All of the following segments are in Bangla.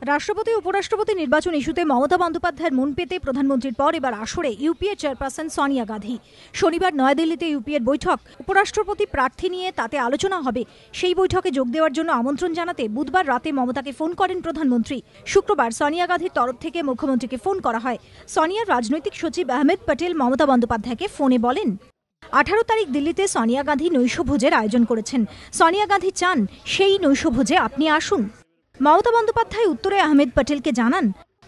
রাষ্ট্রপতি উপরাষ্ট্রপতি নির্বাচন ইস্যুতে মমতা বন্দ্যোপাধ্যায়ের মন পেতে প্রধানমন্ত্রীর পর এবার আসরে ইউপিএ চেয়ারপারসন সোনিয়া গান্ধী। শনিবার নয়াদিল্লিতে ইউপিএর বৈঠক, উপরাষ্ট্রপতি প্রার্থী নিয়ে তাতে আলোচনা হবে। সেই বৈঠকে যোগ দেওয়ার জন্য আমন্ত্রণ জানাতে বুধবার রাতে মমতাকে ফোন করেন প্রধানমন্ত্রী। শুক্রবার সোনিয়া গান্ধীর তরফ থেকে মুখ্যমন্ত্রীকে ফোন করা হয়। সোনিয়ার রাজনৈতিক সচিব আহমেদ পটেল মমতা বন্দ্যোপাধ্যায়কে ফোনে বলেন, 18 তারিখ দিল্লিতে সোনিয়া গান্ধী নৈশভোজের আয়োজন করেছেন। সোনিয়া গান্ধী চান সেই নৈশভোজে আপনি আসুন। মমতা বন্দ্যোপাধ্যায় উত্তরে আহমেদ পটেলকে জানান,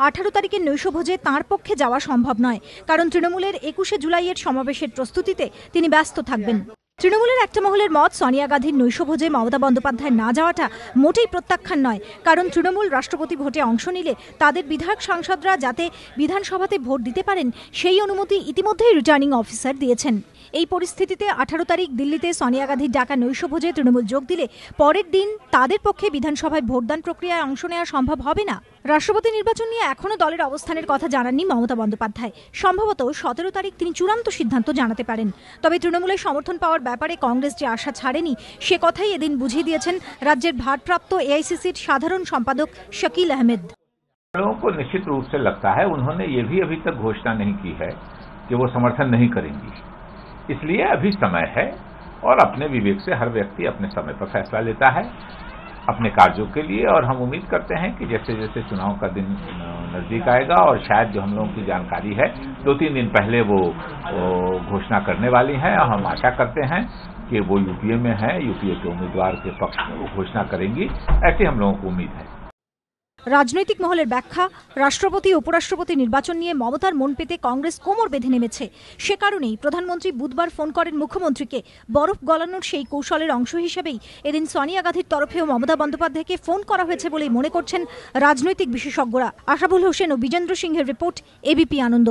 18 তারিখের নৈশভোজে তাঁর পক্ষে যাওয়া সম্ভব নয়, কারণ তৃণমূলের 21শে জুলাইয়ের সমাবেশের প্রস্তুতিতে তিনি ব্যস্ত থাকবেন। তৃণমূলের একটা মহলের মত, সোনিয়া গান্ধীর নৈশভোজে মমতা বন্দ্যোপাধ্যায় না যাওয়াটা মোটেই প্রত্যাখ্যান নয়, কারণ তৃণমূল রাষ্ট্রপতি ভোটে অংশ নিলে তাদের বিধায়ক সাংসদরা যাতে বিধানসভাতে ভোট দিতে পারেন সেই অনুমতি ইতিমধ্যেই রিটার্নিং অফিসার দিয়েছেন। এই পরিস্থিতিতে 18 তারিখ দিল্লিতে সোনিয়া গান্ধীর ডাকা নৈশভোজে তৃণমূল যোগ দিলে পরের দিন তাদের পক্ষে বিধানসভায় ভোটদান প্রক্রিয়ায় অংশ নেওয়া সম্ভব হবে না। রাষ্ট্রপতি নির্বাচন নিয়ে এখনও দলের অবস্থানের কথা জানাননি মমতা বন্দ্যোপাধ্যায়। সম্ভবত 17 তারিখ তিনি চূড়ান্ত সিদ্ধান্ত জানাতে পারেন। তবে তৃণমূলের সমর্থন পাওয়ার ব্যাপারে কংগ্রেস যে আশা ছাড়েনি সে কথাই এদিন বুঝিয়ে দিয়েছেন রাজ্যের ভারপ্রাপ্ত এআইসিসির সাধারণ সম্পাদক শकील अहमद। लोगों को निश्चित रूप से लगता है, उन्होंने ये भी अभी तक घोषणा नहीं की है कि वो समर्थन नहीं करेंगी, इसलिए अभी समय है और अपने विवेक से हर व्यक्ति अपने समय पर फैसला लेता है अपने कार्यों के लिए। और हम उम्मीद करते हैं कि जैसे जैसे चुनाव का दिन नजदीक आएगा और शायद जो हम लोगों की जानकारी है 2-3 दिन पहले वो घोषणा करने वाली हैं, और हम आशा करते हैं कि वो यूपीए में है, यूपीए के उम्मीदवार के पक्ष में वो घोषणा करेंगी, ऐसी हम लोगों को उम्मीद है। রাজনৈতিক মহলের ব্যাখ্যা, রাষ্ট্রপতি উপরাষ্ট্রপতি নির্বাচন নিয়ে মমতার মন পেতে কংগ্রেস কোমর বেঁধে নেমেছে। সে কারণেই প্রধানমন্ত্রী বুধবার ফোন করেন মুখ্যমন্ত্রীকে। বরফ গলানোর সেই কৌশলের অংশ হিসেবেই এদিন সোনিয়া গান্ধীর তরফেও মমতা বন্দ্যোপাধ্যায়কে ফোন করা হয়েছে বলেই মনে করছেন রাজনৈতিক বিশেষজ্ঞরা। আশাবুল হোসেন ও বিজেন্দ্র সিংহের রিপোর্ট, এবিপি আনন্দ।